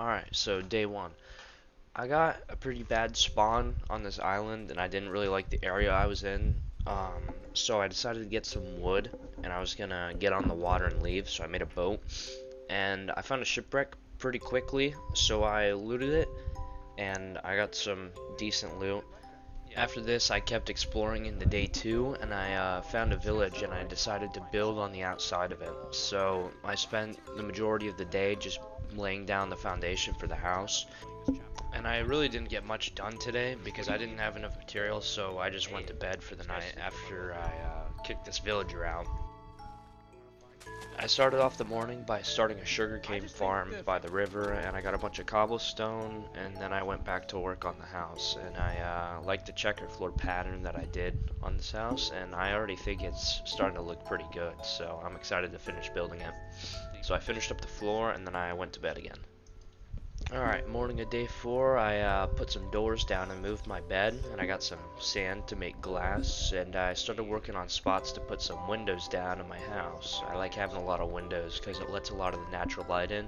Alright, so day one. I got a pretty bad spawn on this island and I didn't really like the area I was in. So I decided to get some wood and I was gonna get on the water and leave, so I made a boat. And I found a shipwreck pretty quickly, so I looted it and I got some decent loot. After this, I kept exploring into day two, and I found a village, and I decided to build on the outside of it. So I spent the majority of the day just laying down the foundation for the house. And I really didn't get much done today because I didn't have enough materials, so I just went to bed for the night after I kicked this villager out. I started off the morning by starting a sugarcane farm by the river, and I got a bunch of cobblestone, and then I went back to work on the house. And I liked the checkerboard pattern that I did on this house, and I already think it's starting to look pretty good, so I'm excited to finish building it. So I finished up the floor, and then I went to bed again. Alright, morning of day 4, I put some doors down and moved my bed, and I got some sand to make glass, and I started working on spots to put some windows down in my house. I like having a lot of windows because it lets a lot of the natural light in.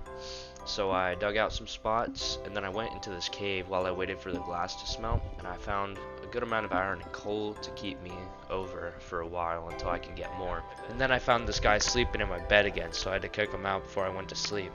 So I dug out some spots, and then I went into this cave while I waited for the glass to smelt, and I found a good amount of iron and coal to keep me over for a while until I can get more. And then I found this guy sleeping in my bed again, so I had to kick him out before I went to sleep.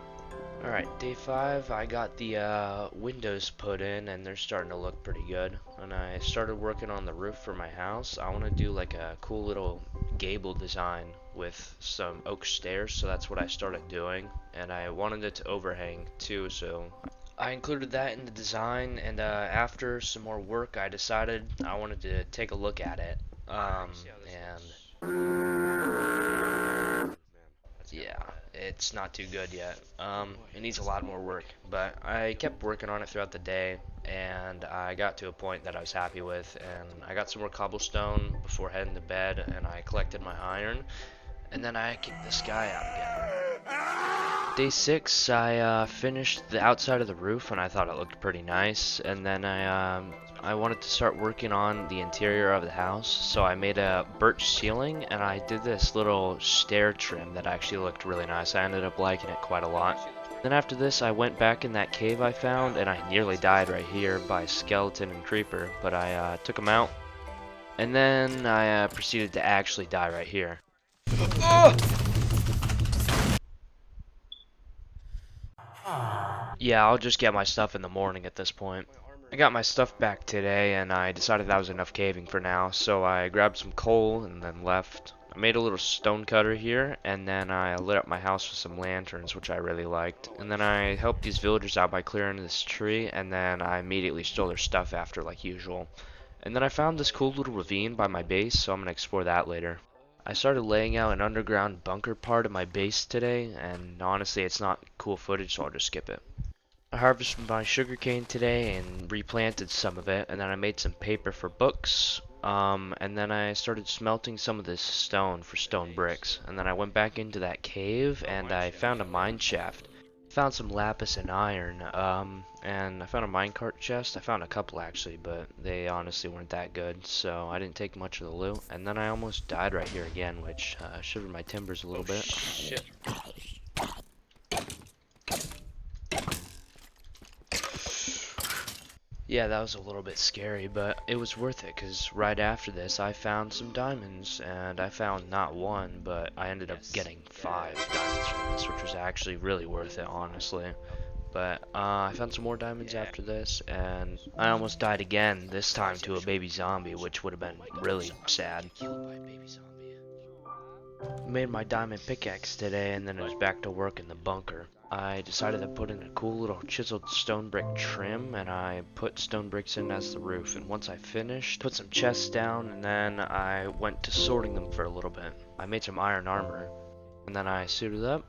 Alright, day 5, I got the windows put in and they're starting to look pretty good. And I started working on the roof for my house. I want to do like a cool little gable design with some oak stairs, so that's what I started doing. And I wanted it to overhang too, so I included that in the design. And after some more work, I decided I wanted to take a look at it. Yeah, it's not too good yet. It needs a lot more work, but I kept working on it throughout the day, and I got to a point that I was happy with, and I got some more cobblestone before heading to bed, and I collected my iron, and then I kicked this guy out again. Day 6, I finished the outside of the roof, and I thought it looked pretty nice, and then I wanted to start working on the interior of the house, so I made a birch ceiling, and I did this little stair trim that actually looked really nice. I ended up liking it quite a lot. Then after this, I went back in that cave I found, and I nearly died right here by skeleton and creeper, but I took them out, and then I proceeded to actually die right here. Yeah, I'll just get my stuff in the morning at this point. I got my stuff back today, and I decided that was enough caving for now, so I grabbed some coal and then left. I made a little stone cutter here, and then I lit up my house with some lanterns, which I really liked. And then I helped these villagers out by clearing this tree, and then I immediately stole their stuff after, like usual. And then I found this cool little ravine by my base, so I'm going to explore that later. I started laying out an underground bunker part of my base today, and honestly it's not cool footage, so I'll just skip it. I harvested my sugarcane today and replanted some of it, and then I made some paper for books, and then I started smelting some of this stone for stone bricks, and then I went back into that cave and I found a mine shaft. Found some lapis and iron, and I found a minecart chest. I found a couple actually, but they honestly weren't that good, so I didn't take much of the loot. And then I almost died right here again, which shivered my timbers a little bit. Shit. Yeah, that was a little bit scary, but it was worth it, because right after this I found some diamonds, and I found not one, but I ended up getting 5 diamonds from this, which was actually really worth it, honestly. But I found some more diamonds after this, and I almost died again, this time to a baby zombie, which would have been really sad. Made my diamond pickaxe today, and then it was back to work in the bunker. I decided to put in a cool little chiseled stone brick trim, and I put stone bricks in as the roof. And once I finished, put some chests down, and then I went to sorting them for a little bit. I made some iron armor, and then I suited up.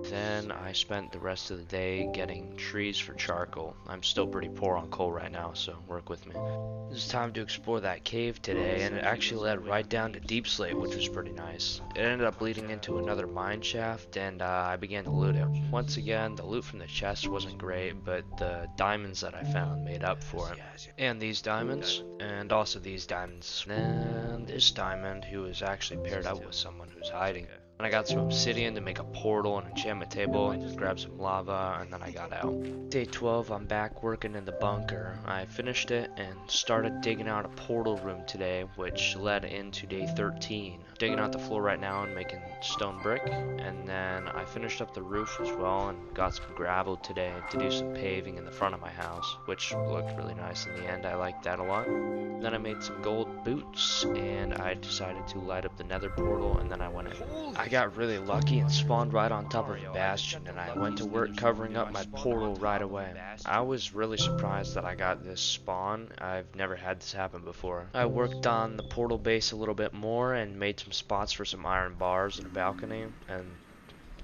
Then I spent the rest of the day getting trees for charcoal. I'm still pretty poor on coal right now, so work with me. It was time to explore that cave today, and it actually led right down to Deep Slate, which was pretty nice. It ended up leading into another mine shaft, and I began to loot it. Once again, the loot from the chest wasn't great, but the diamonds that I found made up for it. And these diamonds, and also these diamonds, and this diamond, who is actually paired up with someone who's hiding. And I got some obsidian to make a portal and enchantment table and grab some lava, and then I got out. Day 12, I'm back working in the bunker. I finished it and started digging out a portal room today, which led into day 13. Digging out the floor right now and making stone brick, and then I finished up the roof as well and got some gravel today to do some paving in the front of my house, which looked really nice in the end. I liked that a lot. Then I made some gold boots, and I decided to light up the nether portal, and then I went in. I got really lucky and spawned right on top of a bastion, and I went to work covering up my portal right away. I was really surprised that I got this spawn. I've never had this happen before. I worked on the portal base a little bit more and made some spots for some iron bars and a balcony, and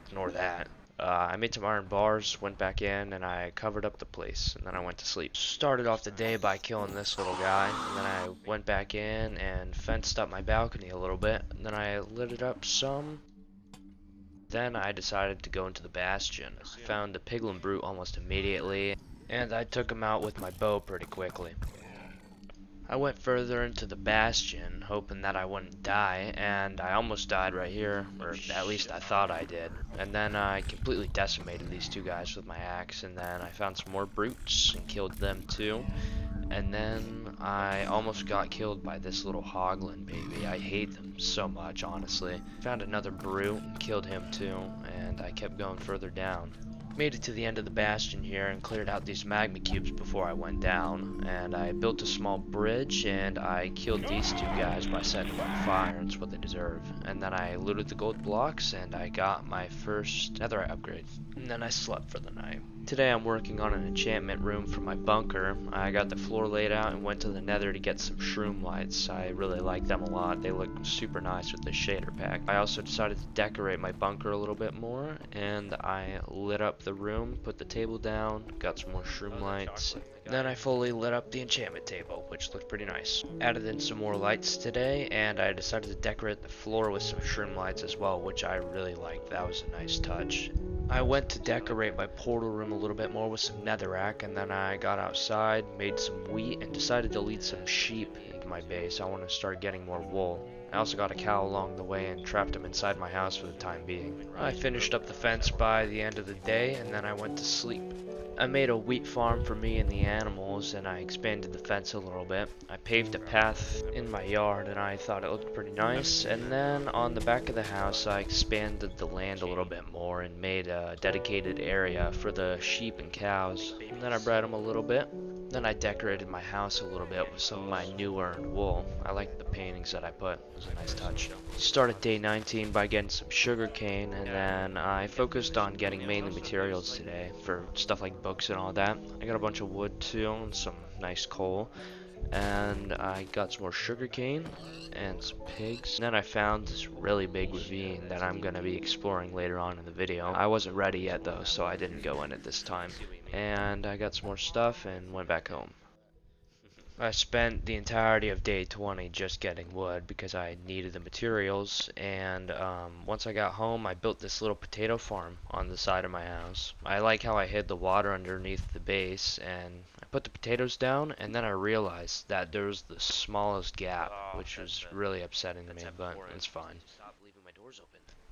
ignore that. I made some iron bars, went back in, and I covered up the place, and then I went to sleep. Started off the day by killing this little guy, and then I went back in and fenced up my balcony a little bit, and then I lit it up some. Then I decided to go into the bastion. I found the piglin brute almost immediately, and I took him out with my bow pretty quickly. I went further into the bastion, hoping that I wouldn't die, and I almost died right here, or at least I thought I did. And then I completely decimated these two guys with my axe, and then I found some more brutes and killed them too. And then I almost got killed by this little hoglin baby. I hate them so much, honestly. Found another brute and killed him too, and I kept going further down. Made it to the end of the bastion here and cleared out these magma cubes before I went down, and I built a small bridge and I killed these two guys by setting them on fire. It's what they deserve. And then I looted the gold blocks and I got my first netherite upgrade, and then I slept for the night. Today I'm working on an enchantment room for my bunker. I got the floor laid out and went to the nether to get some shroom lights. I really like them a lot. They look super nice with the shader pack. I also decided to decorate my bunker a little bit more, and I lit up the room, put the table down, got some more shroom lights. Then I fully lit up the enchantment table, which looked pretty nice. Added in some more lights today, and I decided to decorate the floor with some shroom lights as well, which I really liked. That was a nice touch. I went to decorate my portal room a little bit more with some netherrack, and then I got outside, made some wheat, and decided to lead some sheep into my base. I want to start getting more wool. I also got a cow along the way and trapped him inside my house for the time being. I finished up the fence by the end of the day, and then I went to sleep. I made a wheat farm for me and the animals, and I expanded the fence a little bit. I paved a path in my yard, and I thought it looked pretty nice. And then on the back of the house, I expanded the land a little bit more and made a dedicated area for the sheep and cows. And then I bred them a little bit. Then I decorated my house a little bit with some of my new earned wool. I liked the paintings that I put. It was a nice touch. Started day 19 by getting some sugar cane, and then I focused on getting mainly materials today for stuff like books and all that. I got a bunch of wood too and some nice coal. And I got some more sugar cane and some pigs. And then I found this really big ravine that I'm going to be exploring later on in the video. I wasn't ready yet though, so I didn't go in it this time. And I got some more stuff and went back home. I spent the entirety of day 20 just getting wood because I needed the materials, and once I got home I built this little potato farm on the side of my house. I like how I hid the water underneath the base, and I put the potatoes down, and then I realized that there was the smallest gap, which was really upsetting to me, but it's fine.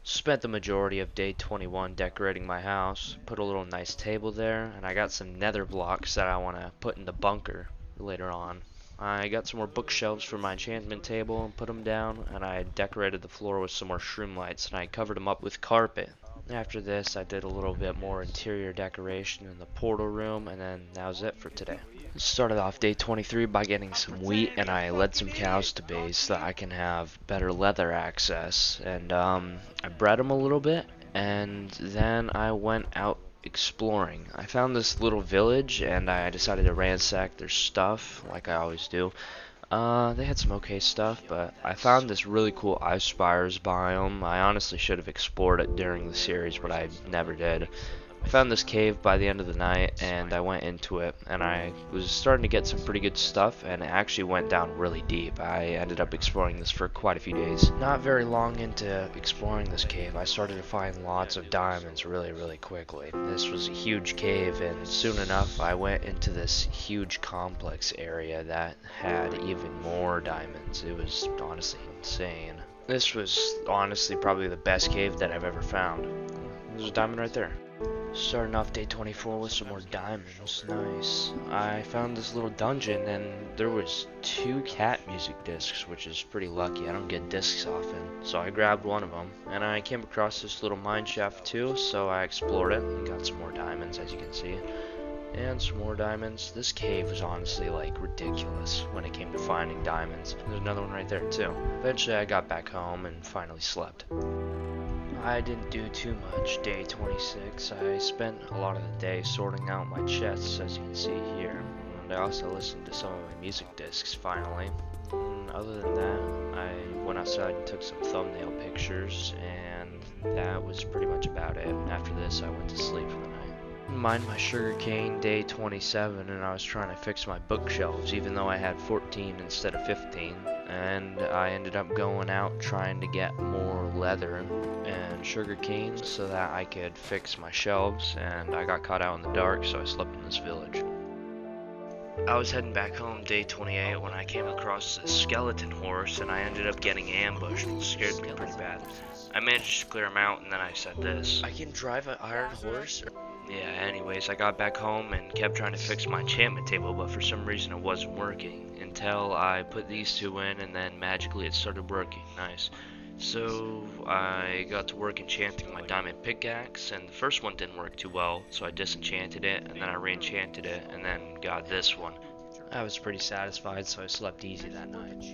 Spent the majority of day 21 decorating my house, put a little nice table there, and I got some nether blocks that I want to put in the bunker later on. I got some more bookshelves for my enchantment table and put them down, and I decorated the floor with some more shroom lights, and I covered them up with carpet. After this I did a little bit more interior decoration in the portal room, and then that was it for today. Started off day 23 by getting some wheat, and I led some cows to base so that I can have better leather access, and I bred them a little bit, and then I went out exploring. I found this little village and I decided to ransack their stuff like I always do. They had some okay stuff, but I found this really cool ice spires biome. I honestly should have explored it during the series, but I never did. I found this cave by the end of the night and I went into it, and I was starting to get some pretty good stuff, and it actually went down really deep. I ended up exploring this for quite a few days. Not very long into exploring this cave, I started to find lots of diamonds really quickly. This was a huge cave, and soon enough I went into this huge complex area that had even more diamonds. It was honestly insane. This was honestly probably the best cave that I've ever found. There's a diamond right there. Starting off day 24 with some more diamonds. Nice. I found this little dungeon and there was 2 cat music discs, which is pretty lucky. I don't get discs often. So I grabbed one of them and I came across this little mine shaft too, so I explored it and got some more diamonds, as you can see. And some more diamonds. This cave was honestly like ridiculous when it came to finding diamonds. There's another one right there too. Eventually I got back home and finally slept. I didn't do too much day 26. I spent a lot of the day sorting out my chests, as you can see here. And I also listened to some of my music discs finally. And other than that, I went outside and took some thumbnail pictures, and that was pretty much about it. After this I went to sleep for the night. Mined my sugarcane day 27, and I was trying to fix my bookshelves even though I had 14 instead of 15, and I ended up going out trying to get more leather and sugarcane so that I could fix my shelves, and I got caught out in the dark, so I slept in this village. I was heading back home day 28 when I came across a skeleton horse, and I ended up getting ambushed, which scared me pretty bad. I managed to clear him out, and then I said this: I can drive an iron horse? Yeah, anyways, I got back home and kept trying to fix my enchantment table, but for some reason it wasn't working until I put these 2 in, and then magically it started working. Nice. So I got to work enchanting my diamond pickaxe, and the first one didn't work too well, so I disenchanted it, and then I re-enchanted it, and then got this one. I was pretty satisfied, so I slept easy that night.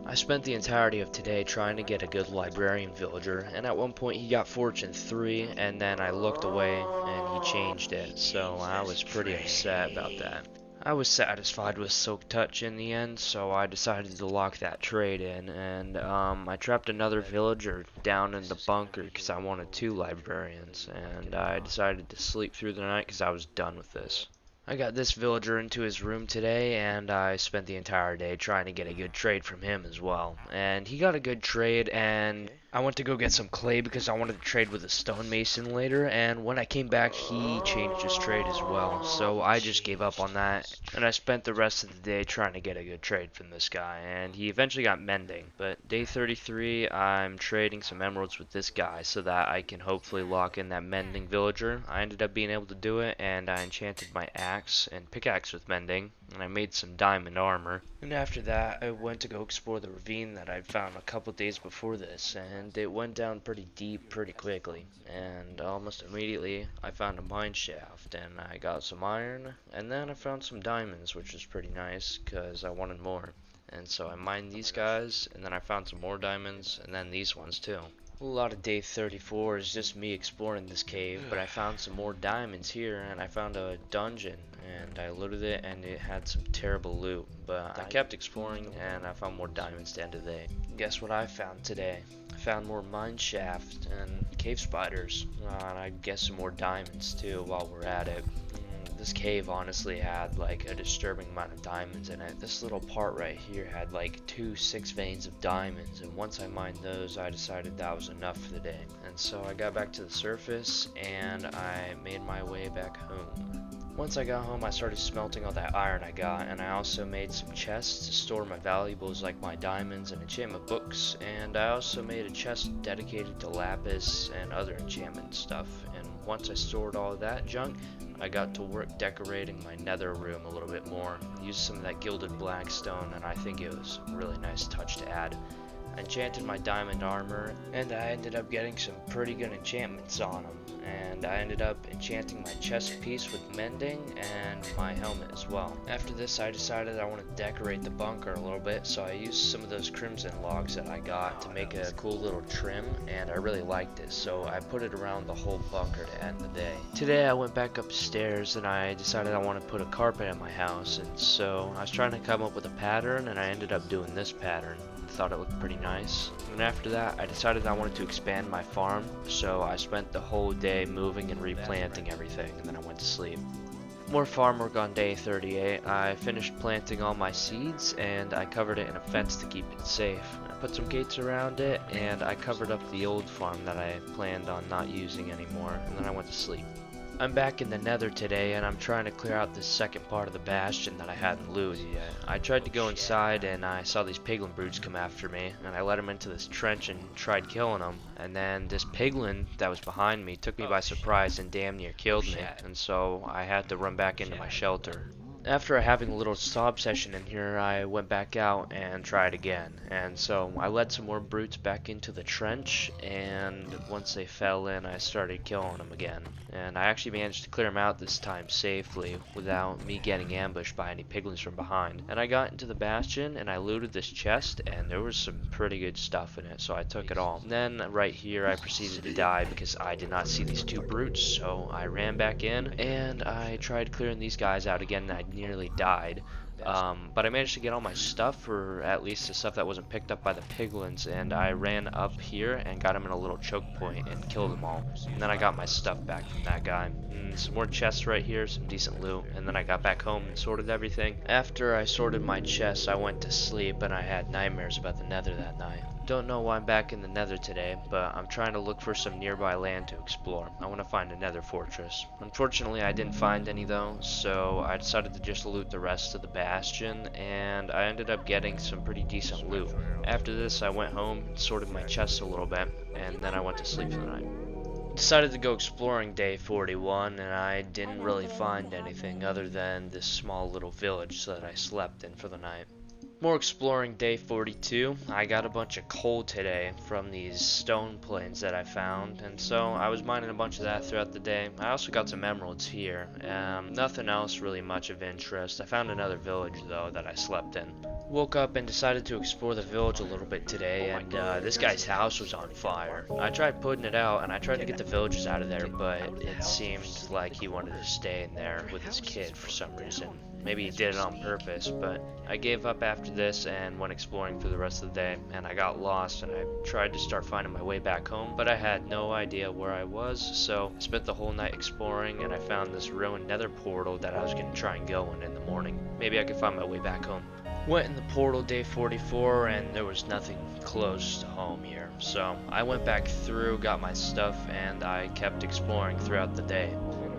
I spent the entirety of today trying to get a good librarian villager, and at one point he got fortune 3, and then I looked away and he changed it, so I was pretty upset about that. I was satisfied with Silk Touch in the end, so I decided to lock that trade in, and I trapped another villager down in the bunker because I wanted 2 librarians, and I decided to sleep through the night because I was done with this. I got this villager into his room today, and I spent the entire day trying to get a good trade from him as well. And he got a good trade, and I went to go get some clay because I wanted to trade with a stonemason later, and when I came back he changed his trade as well. So I just gave up on that, and I spent the rest of the day trying to get a good trade from this guy, and he eventually got mending. But day 33 I'm trading some emeralds with this guy so that I can hopefully lock in that mending villager. I ended up being able to do it, and I enchanted my axe and pickaxe with mending, and I made some diamond armor. And after that I went to go explore the ravine that I'd found a couple days before this, and it went down pretty deep pretty quickly, and almost immediately I found a mine shaft, and I got some iron, and then I found some diamonds, which was pretty nice because I wanted more. And so I mined these guys, and then I found some more diamonds, and then these ones too. A lot of day 34 is just me exploring this cave, but I found some more diamonds here, and I found a dungeon, and I looted it, and it had some terrible loot, but I kept exploring, and I found more diamonds at the end of the day. Guess what I found today? I found more mine shaft and cave spiders, and I guess some more diamonds too while we're at it. This cave honestly had like a disturbing amount of diamonds in it. This little part right here had like 2 6 veins of diamonds, and once I mined those I decided that was enough for the day. And so I got back to the surface and I made my way back home. Once I got home I started smelting all that iron I got, and I also made some chests to store my valuables like my diamonds and enchantment books, and I also made a chest dedicated to lapis and other enchantment stuff. And once I stored all of that junk, I got to work decorating my nether room a little bit more. Used some of that gilded black stone, and I think it was a really nice touch to add. I enchanted my diamond armor, and I ended up getting some pretty good enchantments on them. And I ended up enchanting my chest piece with mending and my helmet as well. After this I decided I wanted to decorate the bunker a little bit, so I used some of those crimson logs that I got to make a cool little trim, and I really liked it, so I put it around the whole bunker to end the day. Today I went back upstairs and I decided I want to put a carpet in my house, and so I was trying to come up with a pattern, and I ended up doing this pattern. Thought it looked pretty nice. And after that I decided I wanted to expand my farm, so I spent the whole day moving and replanting everything, and then I went to sleep. More farm work on day 38. I finished planting all my seeds, and I covered it in a fence to keep it safe. I put some gates around it, and I covered up the old farm that I planned on not using anymore, and then I went to sleep. I'm back in the Nether today, and I'm trying to clear out this second part of the bastion that I hadn't looted yet. I tried to go inside, and I saw these piglin brutes come after me, and I let them into this trench and tried killing them. And then this piglin that was behind me took me by surprise and damn near killed me, and so I had to run back into my shelter. After having a little sob session in here, I went back out and tried again. And so I led some more brutes back into the trench, and once they fell in, I started killing them again. And I actually managed to clear them out this time safely without me getting ambushed by any piglins from behind. And I got into the bastion and I looted this chest, and there was some pretty good stuff in it, so I took it all. And then right here I proceeded to die because I did not see these two brutes, so I ran back in and I tried clearing these guys out again, and I nearly died. But I managed to get all my stuff, or at least the stuff that wasn't picked up by the piglins, and I ran up here and got him in a little choke point and killed them all. And then I got my stuff back from that guy. And some more chests right here, some decent loot, and then I got back home and sorted everything. After I sorted my chests, I went to sleep, and I had nightmares about the Nether that night. Don't know why I'm back in the Nether today, but I'm trying to look for some nearby land to explore. I want to find a Nether fortress. Unfortunately, I didn't find any though, so I decided to just loot the rest of the bastion, and I ended up getting some pretty decent loot. After this, I went home, sorted my chests a little bit, and then I went to sleep for the night. Decided to go exploring day 41, and I didn't really find anything other than this small little village that I slept in for the night. More exploring day 42. I got a bunch of coal today from these stone plains that I found, and so I was mining a bunch of that throughout the day. I also got some emeralds here. Nothing else really much of interest. I found another village though that I slept in. Woke up and decided to explore the village a little bit today, and this guy's house was on fire. I tried putting it out, and I tried to get the villagers out of there, but it seemed like he wanted to stay in there with his kid for some reason. Maybe he did it on purpose, but I gave up after this and went exploring through the rest of the day, and I got lost, and I tried to start finding my way back home, but I had no idea where I was, so I spent the whole night exploring, and I found this ruined nether portal that I was going to try and go in the morning. Maybe I could find my way back home. Went in the portal day 44, and there was nothing close to home here, so I went back through, got my stuff, and I kept exploring throughout the day.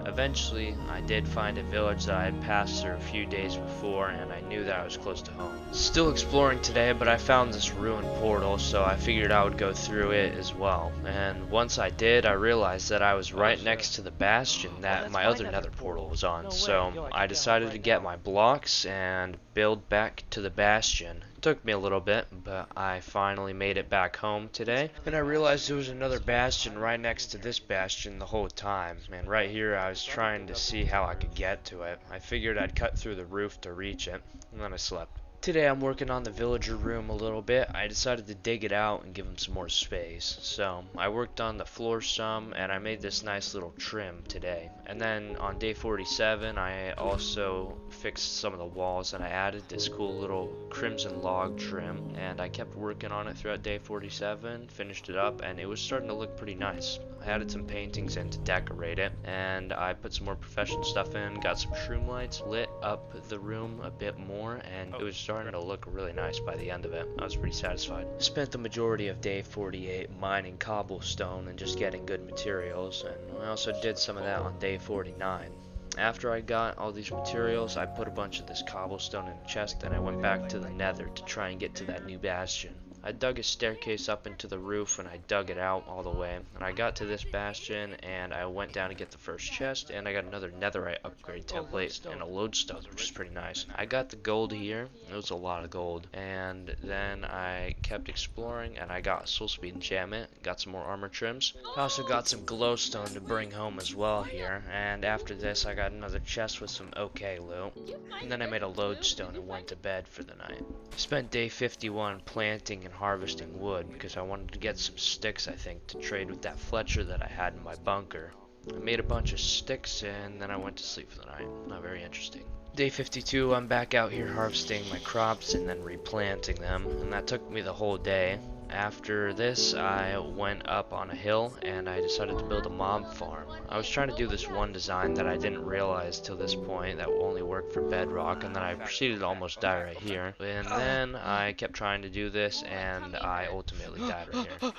Eventually, I did find a village that I had passed through a few days before, and I knew that I was close to home. Still exploring today, but I found this ruined portal, so I figured I would go through it as well. And once I did, I realized that I was right next to the bastion that my other nether portal was on, so I decided to get my blocks and build back to the bastion. It took me a little bit, but I finally made it back home today, and I realized there was another bastion right next to this bastion the whole time. And right here I was trying to see how I could get to it. I figured I'd cut through the roof to reach it, and then I slept. Today I'm working on the villager room a little bit. I decided to dig it out and give him some more space. So I worked on the floor some, and I made this nice little trim today. And then on day 47 I also fixed some of the walls, and I added this cool little crimson log trim, and I kept working on it throughout day 47, finished it up, and it was starting to look pretty nice. I added some paintings in to decorate it, and I put some more professional stuff in, got some shroom lights, lit up the room a bit more, and it was starting to look really nice by the end of it. I was pretty satisfied. Spent the majority of day 48 mining cobblestone and just getting good materials, and I also did some of that on day 49. After I got all these materials, I put a bunch of this cobblestone in a chest, and I went back to the Nether to try and get to that new bastion. I dug a staircase up into the roof, and I dug it out all the way, and I got to this bastion, and I went down to get the first chest, and I got another netherite upgrade template and a lodestone, which is pretty nice. I got the gold here. It was a lot of gold, and then I kept exploring, and I got a soul speed enchantment, got some more armor trims. I also got some glowstone to bring home as well here, and after this I got another chest with some okay loot, and then I made a lodestone and went to bed for the night. Spent day 51 planting and harvesting wood because I wanted to get some sticks, I think, to trade with that Fletcher that I had in my bunker. I made a bunch of sticks, and then I went to sleep for the night. Not very interesting. Day 52, I'm back out here harvesting my crops and then replanting them, and that took me the whole day. After this, I went up on a hill and I decided to build a mob farm. I was trying to do this one design that I didn't realize till this point that will only work for bedrock, and then I proceeded to almost die right here. And then I kept trying to do this, and I ultimately died right here.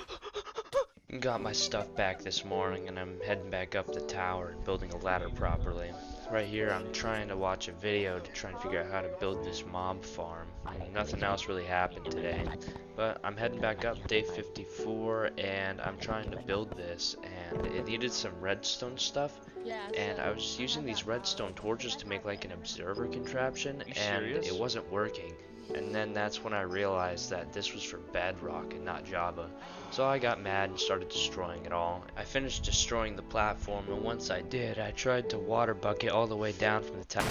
Got my stuff back this morning and I'm heading back up the tower and building a ladder properly. Right here I'm trying to watch a video to try and figure out how to build this mob farm. Nothing else really happened today. But I'm heading back up day 54 and I'm trying to build this, and it needed some redstone stuff. And I was using these redstone torches to make like an observer contraption, and it wasn't working. And then that's when I realized that this was for Bedrock and not Java. So I got mad and started destroying it all. I finished destroying the platform, and once I did, I tried to water bucket all the way down from the top.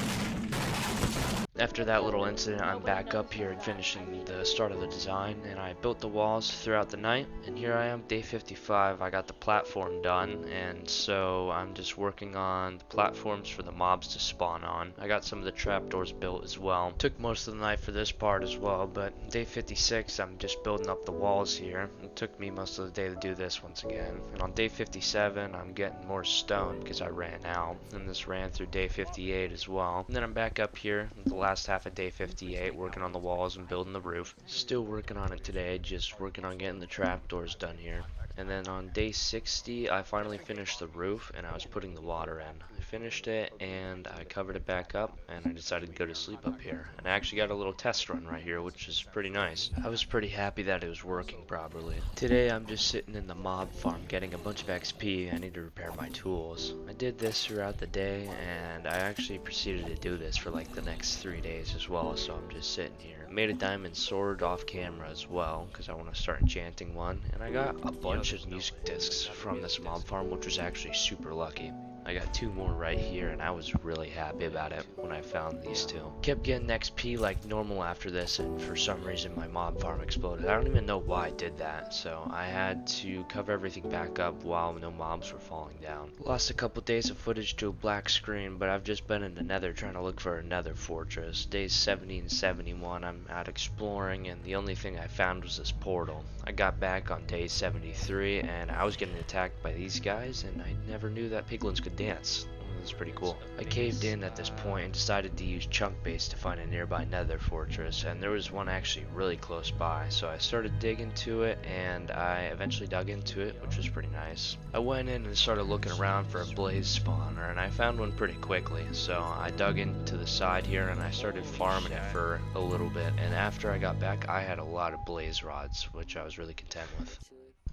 After that little incident, I'm back up here and finishing the start of the design, and I built the walls throughout the night, and here I am, day 55. I got the platform done, and so I'm just working on the platforms for the mobs to spawn on. I got some of the trapdoors built as well. Took most of the night for this part as well, but day 56, I'm just building up the walls here. It took me most of the day to do this once again. And on day 57, I'm getting more stone because I ran out, and this ran through day 58 as well. And then I'm back up here with the last half of day 58, working on the walls and building the roof. Still working on it today, just working on getting the trapdoors done here. And then on day 60, I finally finished the roof, and I was putting the water in. I finished it, and I covered it back up, and I decided to go to sleep up here. And I actually got a little test run right here, which is pretty nice. I was pretty happy that it was working properly. Today, I'm just sitting in the mob farm getting a bunch of XP. I need to repair my tools. I did this throughout the day, and I actually proceeded to do this for like the next 3 days as well, so I'm just sitting here. I made a diamond sword off camera as well, because I want to start enchanting one, and I got a bunch of music discs from this mob farm, which was actually super lucky. I got 2 more right here, and I was really happy about it when I found these 2. Kept getting XP like normal after this, and for some reason my mob farm exploded. I don't even know why I did that, so I had to cover everything back up while no mobs were falling down. Lost a couple days of footage to a black screen, but I've just been in the Nether trying to look for a Nether fortress. Days 70 and 71, I'm out exploring, and the only thing I found was this portal. I got back on day 73, and I was getting attacked by these guys, and I never knew that piglins could dance. That's pretty cool. I caved in at this point and decided to use chunk base to find a nearby Nether fortress, and there was one actually really close by, so I started digging to it, and I eventually dug into it, which was pretty nice. I went in and started looking around for a blaze spawner, and I found one pretty quickly, so I dug into the side here and I started farming it for a little bit, and after I got back I had a lot of blaze rods, which I was really content with.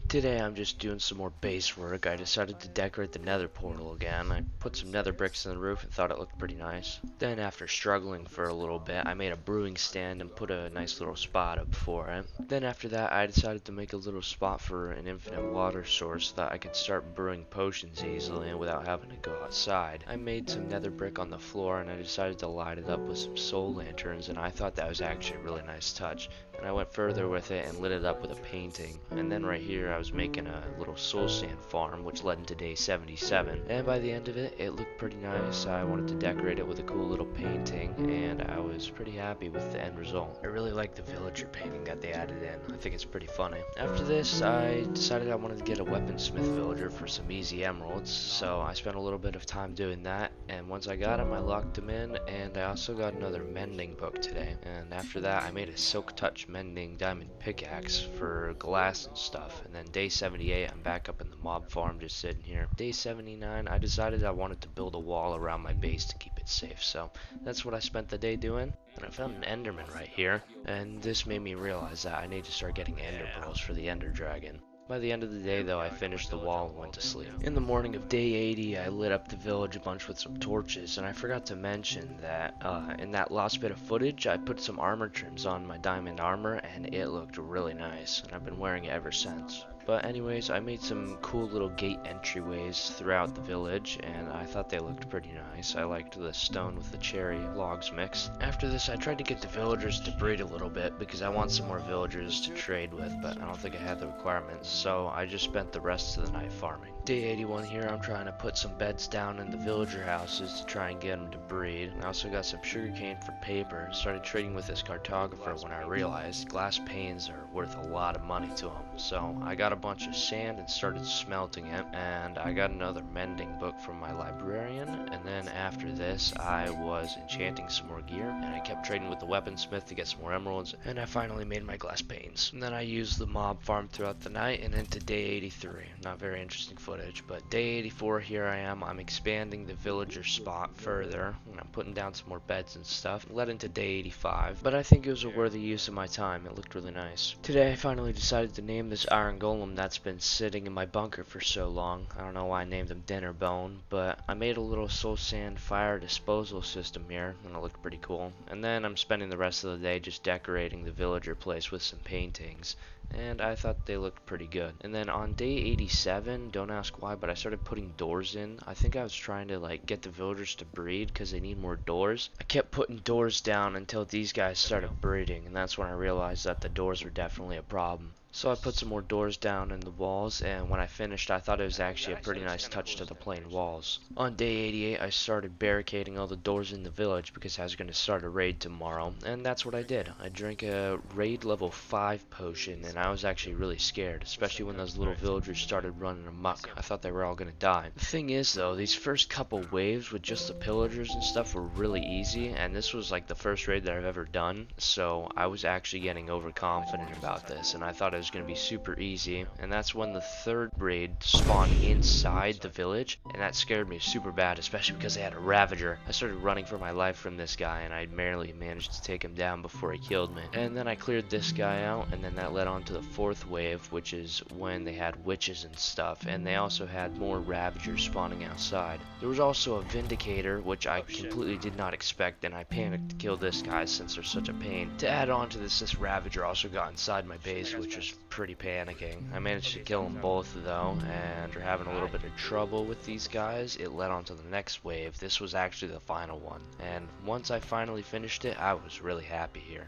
Today I'm just doing some more base work. I decided to decorate the nether portal again. I put some nether bricks in the roof and thought it looked pretty nice. Then after struggling for a little bit, I made a brewing stand and put a nice little spot up for it. Then after that I decided to make a little spot for an infinite water source so that I could start brewing potions easily and without having to go outside. I made some nether brick on the floor and I decided to light it up with some soul lanterns, and I thought that was actually a really nice touch. And I went further with it and lit it up with a painting. And then right here I was making a little soul sand farm, which led into day 77. And by the end of it, it looked pretty nice. I wanted to decorate it with a cool little painting, and I was pretty happy with the end result. I really like the villager painting that they added in. I think it's pretty funny. After this, I decided I wanted to get a weaponsmith villager for some easy emeralds. So I spent a little bit of time doing that, and once I got him, I locked him in, and I also got another mending book today. And after that, I made a silk touch mending diamond pickaxe for glass and stuff. And then day 78, I'm back up in the mob farm just sitting here. Day 79, I decided I wanted to build a wall around my base to keep it safe, so that's what I spent the day doing. And I found an enderman right here, and this made me realize that I need to start getting ender pearls for the ender dragon. By the end of the day though, I finished the wall and went to sleep. In the morning of day 80, I lit up the village a bunch with some torches, and I forgot to mention that in that last bit of footage, I put some armor trims on my diamond armor, and it looked really nice, and I've been wearing it ever since. But anyways, I made some cool little gate entryways throughout the village, and I thought they looked pretty nice. I liked the stone with the cherry logs mix. After this, I tried to get the villagers to breed a little bit because I want some more villagers to trade with, but I don't think I had the requirements, so I just spent the rest of the night farming. Day 81 here, I'm trying to put some beds down in the villager houses to try and get them to breed. I also got some sugarcane for paper and started trading with this cartographer when I realized glass panes are worth a lot of money to him. So I got a bunch of sand and started smelting it, and I got another mending book from my librarian, and then after this I was enchanting some more gear, and I kept trading with the weaponsmith to get some more emeralds, and I finally made my glass panes. And then I used the mob farm throughout the night And into day 83. Not very interesting footage, but day 84, here I am. I'm expanding the villager spot further, and I'm putting down some more beds and stuff. Led into day 85, but I think it was a worthy use of my time. It looked really nice. Today I finally decided to name this iron golem that's been sitting in my bunker for so long. I don't know why I named him Dinner Bone, but I made a little soul sand fire disposal system here, and it looked pretty cool. And then I'm spending the rest of the day just decorating the villager place with some paintings, and I thought they looked pretty good. And then on day 87, don't ask why, but I started putting doors in. I think I was trying to like get the villagers to breed because they need more doors. I kept putting doors down until these guys started breeding, and that's when I realized that the doors were definitely a problem. So I put some more doors down in the walls, and when I finished I thought it was actually a pretty nice touch to the plain walls. On day 88 I started barricading all the doors in the village because I was going to start a raid tomorrow, and that's what I did. I drank a raid level 5 potion, and I was actually really scared, especially when those little villagers started running amok. I thought they were all going to die. The thing is though, these first couple waves with just the pillagers and stuff were really easy, and this was like the first raid that I've ever done, so I was actually getting overconfident about this, and I thought it was going to be super easy. And that's when the third raid spawned inside the village, and that scared me super bad, especially because they had a ravager. I started running for my life from this guy, and I barely managed to take him down before he killed me. And then I cleared this guy out, and then that led on to the fourth wave, which is when they had witches and stuff, and they also had more ravagers spawning outside. There was also a vindicator, which I completely did not expect, and I panicked to kill this guy since they're such a pain. To add on to this ravager also got inside my base, which was pretty panicking. I managed to kill them both though, and after having a little bit of trouble with these guys, it led on to the next wave. This was actually the final one, and once I finally finished it, I was really happy here.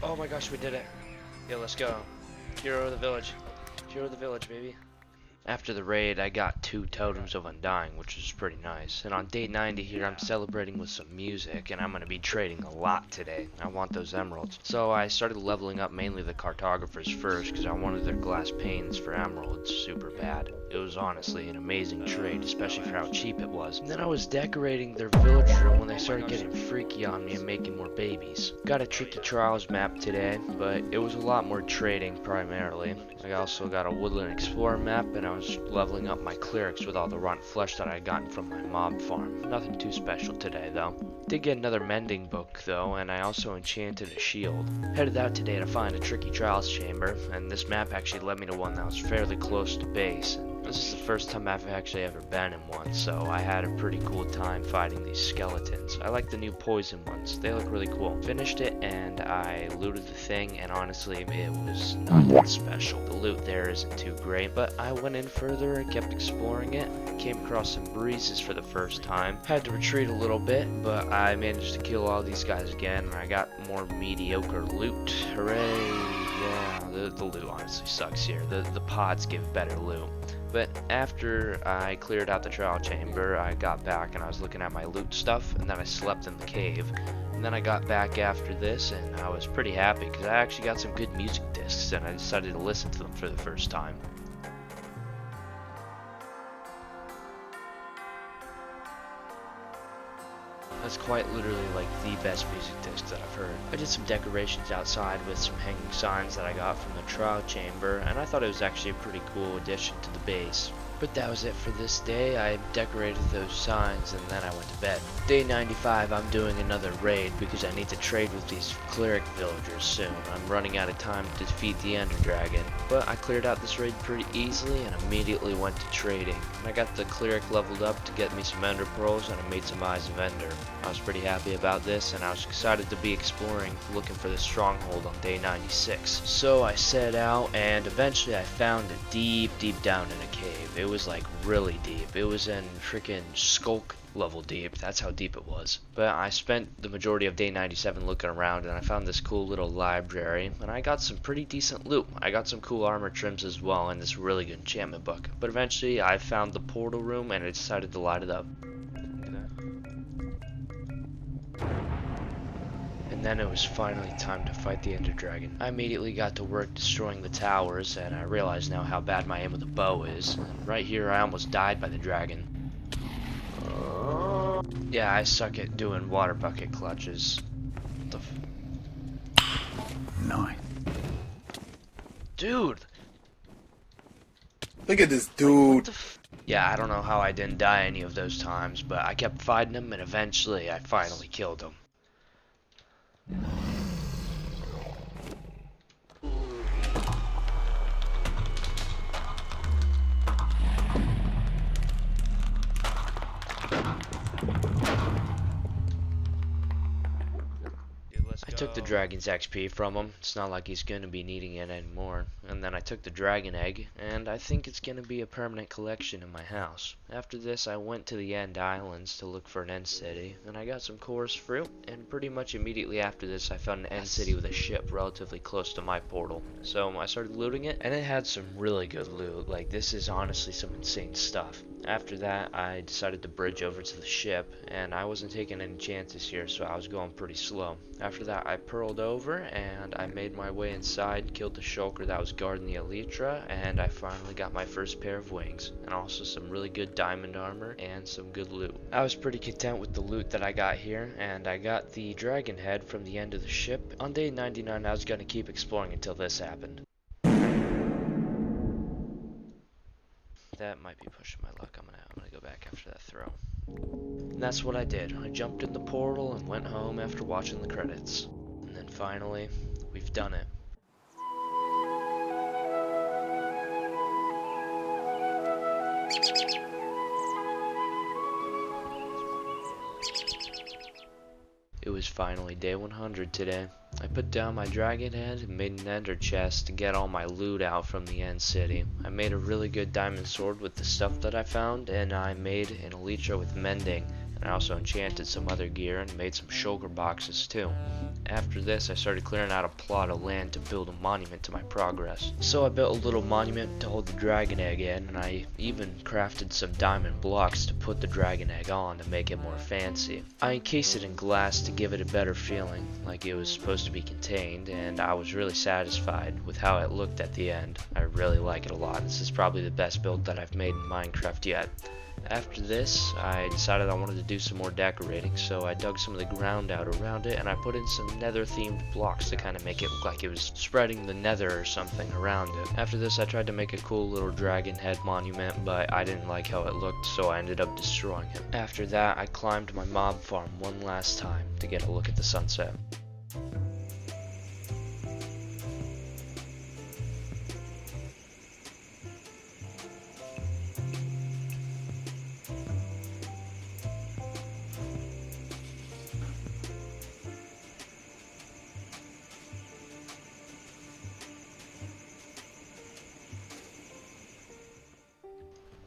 Oh my gosh, we did it. Yeah, let's go. Hero of the village. Hero of the village, baby. After the raid, I got 2 totems of undying, which was pretty nice. And on day 90 here, I'm celebrating with some music, and I'm going to be trading a lot today. I want those emeralds. So I started leveling up mainly the cartographers first, because I wanted their glass panes for emeralds super bad. It was honestly an amazing trade, especially for how cheap it was. And then I was decorating their village room when they started getting freaky on me and making more babies. Got a tricky trials map today, but it was a lot more trading primarily. I also got a woodland explorer map, and I was leveling up my clerics with all the rotten flesh that I had gotten from my mob farm. Nothing too special today though. Did get another mending book though, and I also enchanted a shield. Headed out today to find a tricky trials chamber, and this map actually led me to one that was fairly close to base. This is the first time I've actually ever been in one, so I had a pretty cool time fighting these skeletons. I like the new poison ones. They look really cool. Finished it, and I looted the thing, and honestly, it was nothing special. The loot there isn't too great, but I went in further and kept exploring it. Came across some breezes for the first time. Had to retreat a little bit, but I managed to kill all these guys again, and I got more mediocre loot. Hooray! Yeah, the loot honestly sucks here. The pods give better loot. But after I cleared out the trial chamber, I got back and I was looking at my loot stuff, and then I slept in the cave. And then I got back after this, and I was pretty happy because I actually got some good music discs, and I decided to listen to them for the first time. That's quite literally like the best music disc that I've heard. I did some decorations outside with some hanging signs that I got from the trial chamber, and I thought it was actually a pretty cool addition to the base. But that was it for this day. I decorated those signs and then I went to bed. Day 95, I'm doing another raid because I need to trade with these cleric villagers soon. I'm running out of time to defeat the Ender Dragon. But I cleared out this raid pretty easily and immediately went to trading. I got the cleric leveled up to get me some ender pearls, and I made some eyes of ender. I was pretty happy about this, and I was excited to be exploring, looking for the stronghold on day 96. So I set out, and eventually I found it deep down in a cave. It was like really deep. It was in freaking skulk level deep. That's how deep it was. But I spent the majority of day 97 looking around, and I found this cool little library, and I got some pretty decent loot. I got some cool armor trims as well, and this really good enchantment book. But eventually I found the portal room, and I decided to light it up. And then it was finally time to fight the Ender Dragon. I immediately got to work destroying the towers, and I realize now how bad my aim with a bow is. And right here I almost died by the dragon. Yeah, I suck at doing water bucket clutches. What the Nice. Dude, Look at this Like, what dude. the Yeah, I don't know how I didn't die any of those times, but I kept fighting him, and eventually I finally killed him. Dude, let's I took the dragon's XP from him. It's not like he's going to be needing it anymore. And then I took the dragon egg, and I think it's going to be a permanent collection in my house. After this, I went to the End Islands to look for an end city, and I got some chorus fruit, and pretty much immediately after this, I found an end city with a ship relatively close to my portal. So I started looting it, and it had some really good loot. Like, this is honestly some insane stuff. After that, I decided to bridge over to the ship, and I wasn't taking any chances here, so I was going pretty slow. After that, I pearled over, and I made my way inside, killed the shulker that was guarding the elytra, and I finally got my first pair of wings, and also some really good diamond armor, and some good loot. I was pretty content with the loot that I got here, and I got the dragon head from the end of the ship. On day 99, I was going to keep exploring until this happened. That might be pushing my luck. I'm gonna go back after that throw. And that's what I did. I jumped in the portal and went home after watching the credits. And then finally, we've done it. It was finally day 100 today. I put down my dragon head and made an ender chest to get all my loot out from the end city. I made a really good diamond sword with the stuff that I found, and I made an elytra with mending, and I also enchanted some other gear and made some shulker boxes too. After this, I started clearing out a plot of land to build a monument to my progress. So I built a little monument to hold the dragon egg in, and I even crafted some diamond blocks to put the dragon egg on to make it more fancy. I encased it in glass to give it a better feeling, like it was supposed to be contained, and I was really satisfied with how it looked at the end. I really like it a lot. This is probably the best build that I've made in Minecraft yet. After this, I decided I wanted to do some more decorating, so I dug some of the ground out around it, and I put in some nether themed blocks to kind of make it look like it was spreading the nether or something around it. After this, I tried to make a cool little dragon head monument, but I didn't like how it looked, so I ended up destroying it. After that, I climbed my mob farm one last time to get a look at the sunset.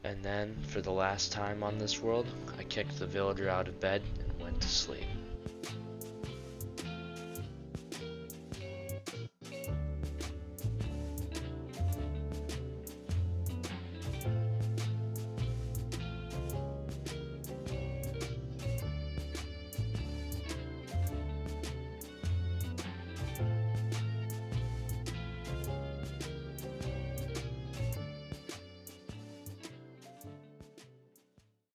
And then, for the last time on this world, I kicked the villager out of bed and went to sleep.